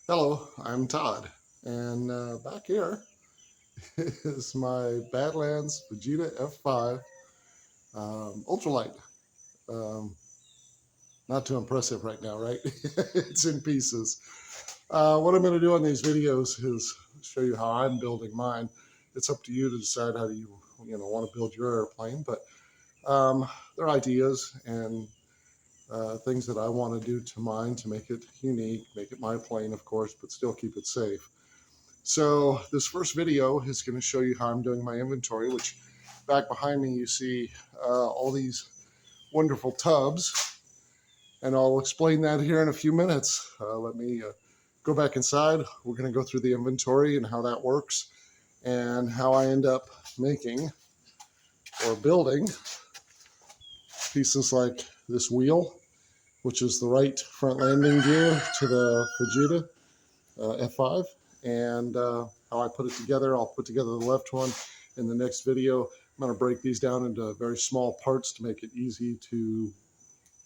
Hello, I'm Todd, and back here is my Badlands Fujita F5 Ultralight. Um, Not too impressive right now, right? It's in pieces. What I'm going to do on these videos is show you how I'm building mine. It's up to you to decide how you want to build your airplane, but they're ideas and things that I want to do to mine to make it unique, make it my plane, of course, but still keep it safe. So this first video is going to show you how I'm doing my inventory, which back behind me you see all these wonderful tubs, and I'll explain that here in a few minutes. Let me go back inside. We're going to go through the inventory and how that works and how I end up making or building pieces like this wheel, which is the right front landing gear to the Fujita F5, and how I put it together. I'll put together the left one in the next video. I'm going to break these down into very small parts to make it easy to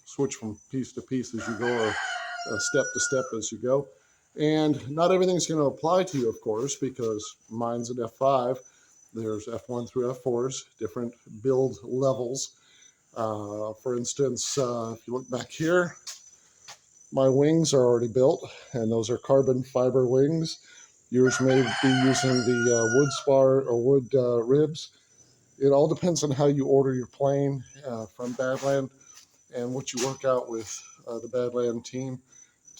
switch from piece to piece as you go, or step to step as you go. And not everything's going to apply to you, of course, because mine's an F5. There's F1 through F4s, different build levels. For instance, if you look back here, my wings are already built, and those are carbon fiber wings. Yours may be using the wood spar or wood ribs. It all depends on how you order your plane from Badland and what you work out with the Badland team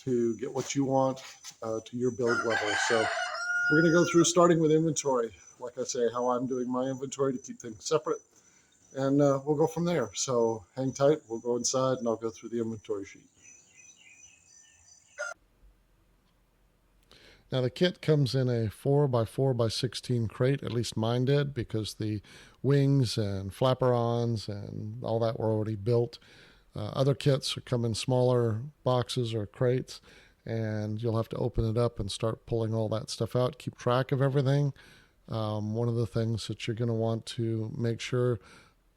to get what you want to your build level. So we're going to go through starting with inventory. Like I say, how I'm doing my inventory to keep things separate, and we'll go from there. So hang tight. We'll go inside, and I'll go through the inventory sheet. Now the kit comes in a 4x4x16 crate, at least mine did, because the wings and flaperons and all that were already built. Other kits come in smaller boxes or crates, and you'll have to open it up and start pulling all that stuff out, keep track of everything. One of the things that you're going to want to make sure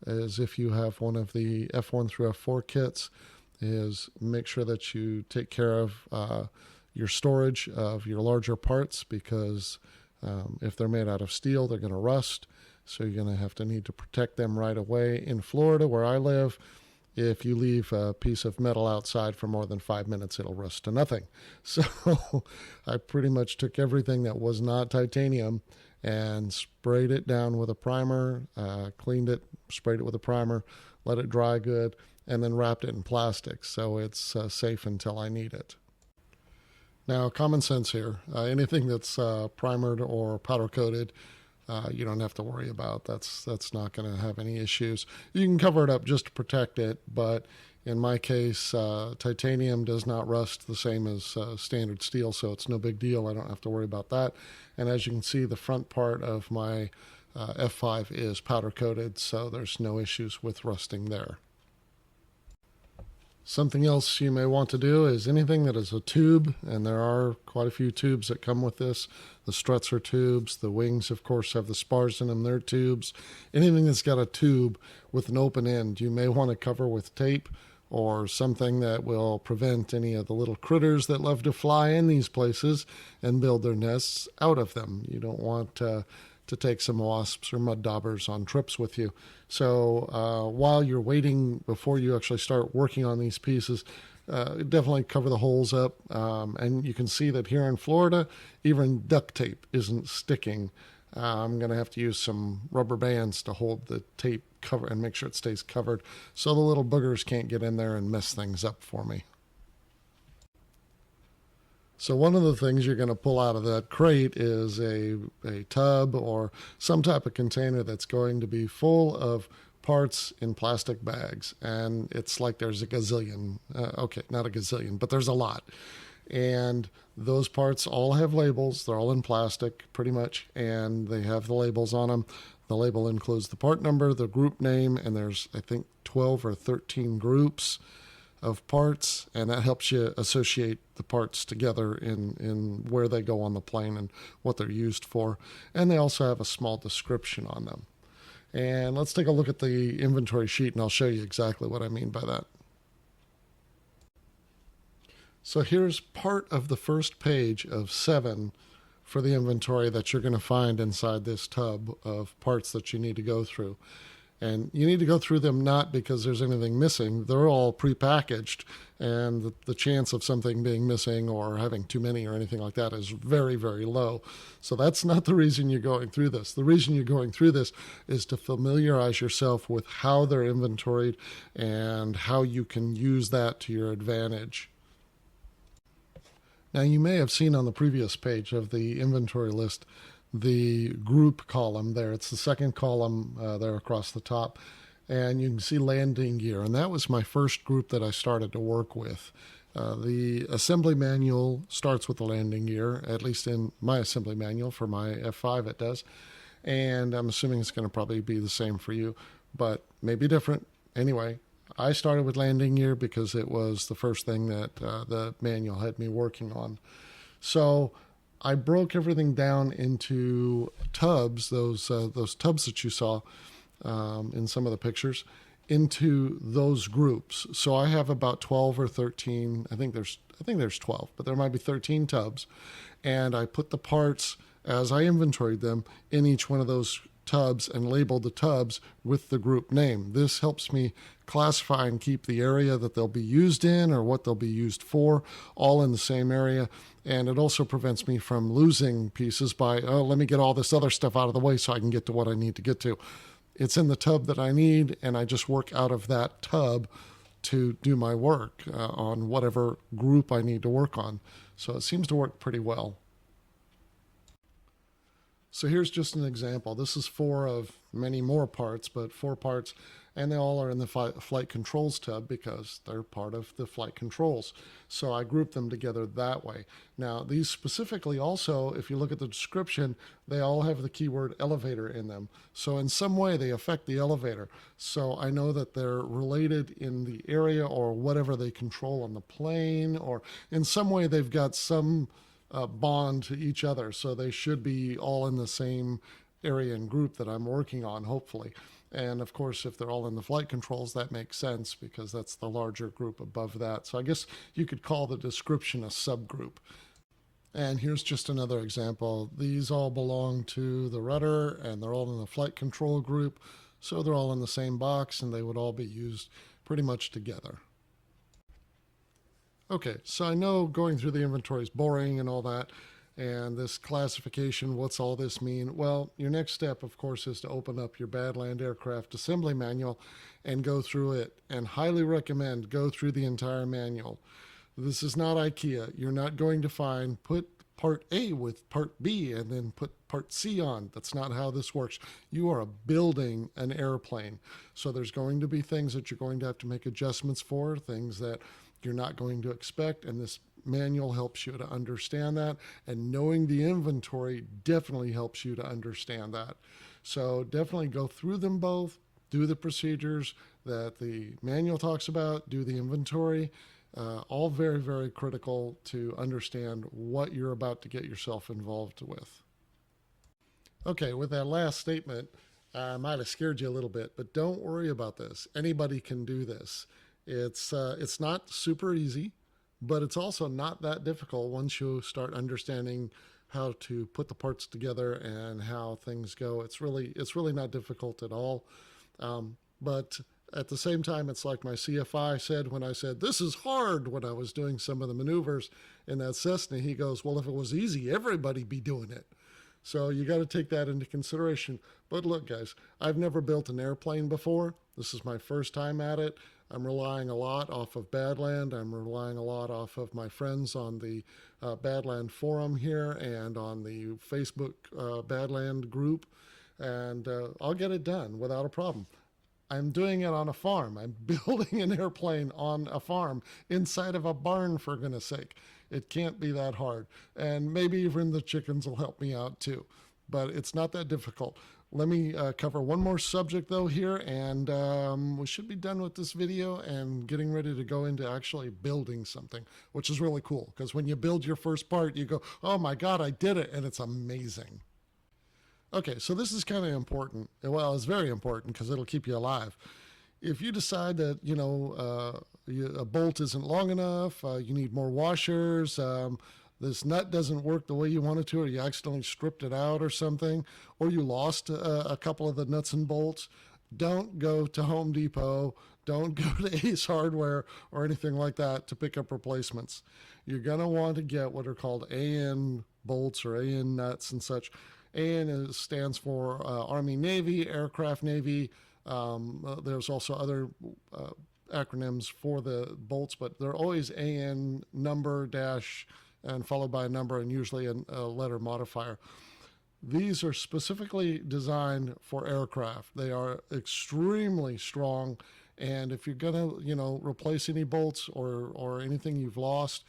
is, if you have one of the F1 through F4 kits, is make sure that you take care of your storage of your larger parts, because if they're made out of steel, they're going to rust. So you're going to have to need to protect them right away. In Florida, where I live, if you leave a piece of metal outside for more than 5 minutes, it'll rust to nothing. So I pretty much took everything that was not titanium and sprayed it down with a primer, cleaned it, sprayed it with a primer, let it dry good, and then wrapped it in plastic so it's safe until I need it. Now, common sense here. Anything that's primered or powder coated, you don't have to worry about. That's not going to have any issues. You can cover it up just to protect it, but in my case, titanium does not rust the same as standard steel, so it's no big deal. I don't have to worry about that. And as you can see, the front part of my F5 is powder coated, so there's no issues with rusting there. Something else you may want to do is anything that is a tube, and there are quite a few tubes that come with this. The struts are tubes. The wings, of course, have the spars in them. They're tubes. Anything that's got a tube with an open end, you may want to cover with tape or something that will prevent any of the little critters that love to fly in these places and build their nests out of them. You don't want to take some wasps or mud daubers on trips with you. So while you're waiting before you actually start working on these pieces, definitely cover the holes up. And you can see that here in Florida, even duct tape isn't sticking. I'm going to have to use some rubber bands to hold the tape cover and make sure it stays covered so the little boogers can't get in there and mess things up for me. So one of the things you're going to pull out of that crate is a tub or some type of container that's going to be full of parts in plastic bags. And it's like there's a gazillion. Okay, not a gazillion, but there's a lot. And those parts all have labels. They're all in plastic, pretty much, and they have the labels on them. The label includes the part number, the group name, and there's, I think, 12 or 13 groups of parts, and that helps you associate the parts together in where they go on the plane and what they're used for. And they also have a small description on them. And let's take a look at the inventory sheet, and I'll show you exactly what I mean by that. So here's part of the first page of 7 for the inventory that you're going to find inside this tub of parts that you need to go through. And you need to go through them not because there's anything missing. They're all prepackaged, and the chance of something being missing or having too many or anything like that is very, very low. So that's not the reason you're going through this. The reason you're going through this is to familiarize yourself with how they're inventoried and how you can use that to your advantage. Now, you may have seen on the previous page of the inventory list the group column there. It's the second column there across the top. And you can see landing gear. And that was my first group that I started to work with. The assembly manual starts with the landing gear, at least in my assembly manual. For my F5 it does. And I'm assuming it's going to probably be the same for you, but maybe different. Anyway, I started with landing gear because it was the first thing that the manual had me working on. So I broke everything down into tubs, those tubs that you saw in some of the pictures, into those groups. So I have about 12 or 13. I think there's 12, but there might be 13 tubs, and I put the parts as I inventoried them in each one of those tubs and labeled the tubs with the group name. This helps me classify and keep the area that they'll be used in or what they'll be used for all in the same area. And it also prevents me from losing pieces by, oh, let me get all this other stuff out of the way so I can get to what I need to get to. It's in the tub that I need, and I just work out of that tub to do my work on whatever group I need to work on. So it seems to work pretty well. So here's just an example. This is 4 of many more parts, but 4 parts, and they all are in the flight controls tub because they're part of the flight controls. So I group them together that way. Now, these specifically also, if you look at the description, they all have the keyword elevator in them. So in some way, they affect the elevator. So I know that they're related in the area or whatever they control on the plane, or in some way they've got some bond to each other, so they should be all in the same area and group that I'm working on, hopefully. And of course, if they're all in the flight controls, that makes sense because that's the larger group above that. So I guess you could call the description a subgroup. And here's just another example. These all belong to the rudder, and they're all in the flight control group, so they're all in the same box, and they would all be used pretty much together. Okay, so I know going through the inventory is boring and all that, and this classification, what's all this mean? Well, your next step, of course, is to open up your Badland Aircraft Assembly Manual and go through it, and highly recommend go through the entire manual. This is not IKEA. You're not going to find put part A with part B and then put part C on. That's not how this works. You are building an airplane. So there's going to be things that you're going to have to make adjustments for, things that you're not going to expect, and this manual helps you to understand that, and knowing the inventory definitely helps you to understand that. So definitely go through them both, do the procedures that the manual talks about, do the inventory, all very, very critical to understand what you're about to get yourself involved with. Okay, with that last statement, I might have scared you a little bit, but don't worry about this. Anybody can do this. It's not super easy, but it's also not that difficult once you start understanding how to put the parts together and how things go. It's really not difficult at all. But at the same time, it's like my CFI said when I said, this is hard, when I was doing some of the maneuvers in that Cessna. He goes, well, if it was easy, everybody'd be doing it. So you got to take that into consideration. But look, guys, I've never built an airplane before. This is my first time at it. I'm relying a lot off of Badland. I'm relying a lot off of my friends on the Badland forum here and on the Facebook Badland group. And I'll get it done without a problem. I'm doing it on a farm. I'm building an airplane on a farm inside of a barn, for goodness sake. It can't be that hard. And maybe even the chickens will help me out too. But it's not that difficult. Let me cover one more subject though here, and we should be done with this video and getting ready to go into actually building something, which is really cool, because when you build your first part, you go, oh my God, I did it, and it's amazing. Okay, so this is kind of important. Well, it's very important because it'll keep you alive. If you decide that, a bolt isn't long enough, you need more washers, this nut doesn't work the way you want it to, or you accidentally stripped it out or something, or you lost a couple of the nuts and bolts, don't go to Home Depot, don't go to Ace Hardware or anything like that to pick up replacements. You're going to want to get what are called AN bolts or AN nuts and such. AN stands for Army Navy, Aircraft Navy. There's also other acronyms for the bolts, but they're always AN number dash and followed by a number and usually a letter modifier. These are specifically designed for aircraft. They are extremely strong, and if you're gonna, replace any bolts or anything you've lost,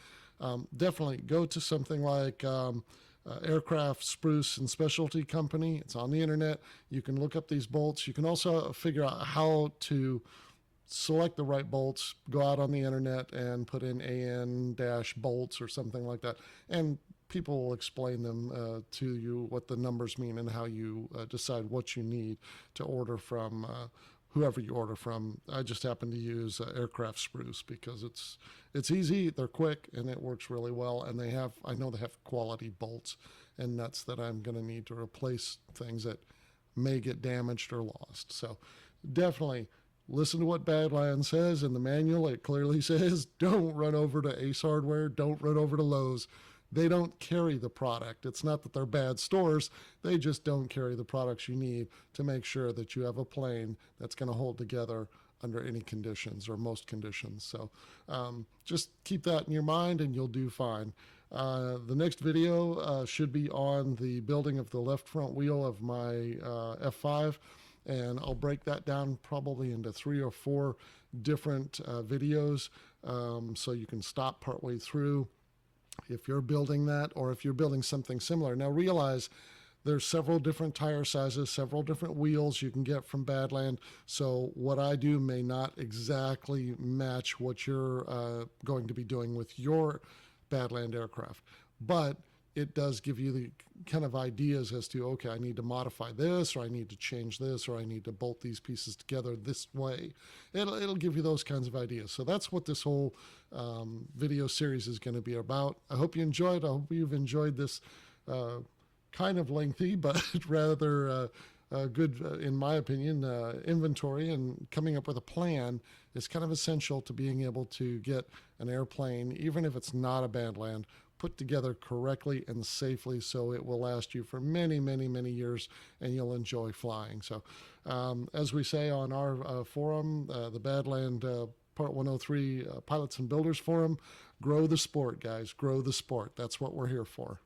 definitely go to something like Aircraft Spruce and Specialty Company. It's on the internet. You can look up these bolts. You can also figure out how to select the right bolts, go out on the internet and put in AN-bolts or something like that. And people will explain them to you, what the numbers mean and how you decide what you need to order from whoever you order from. I just happen to use Aircraft Spruce because it's easy, they're quick, and it works really well. And I know they have quality bolts and nuts that I'm going to need to replace things that may get damaged or lost. So definitely listen to what Badland says in the manual. It clearly says, don't run over to Ace Hardware, don't run over to Lowe's. They don't carry the product. It's not that they're bad stores. They just don't carry the products you need to make sure that you have a plane that's going to hold together under any conditions or most conditions. So just keep that in your mind and you'll do fine. The next video should be on the building of the left front wheel of my F5. And I'll break that down probably into 3 or 4 different videos so you can stop partway through if you're building that or if you're building something similar. Now realize there's several different tire sizes, several different wheels you can get from Badland. So what I do may not exactly match what you're going to be doing with your Badland aircraft. But it does give you the kind of ideas as to, okay, I need to modify this, or I need to change this, or I need to bolt these pieces together this way. It'll give you those kinds of ideas. So that's what this whole video series is going to be about. I hope you enjoyed. I hope you've enjoyed this kind of lengthy, but rather good, in my opinion, inventory. And coming up with a plan is kind of essential to being able to get an airplane, even if it's not a Badland, put together correctly and safely so it will last you for many, many, many years and you'll enjoy flying. So as we say on our forum, the Badland Part 103 Pilots and Builders Forum, grow the sport, guys. Grow the sport. That's what we're here for.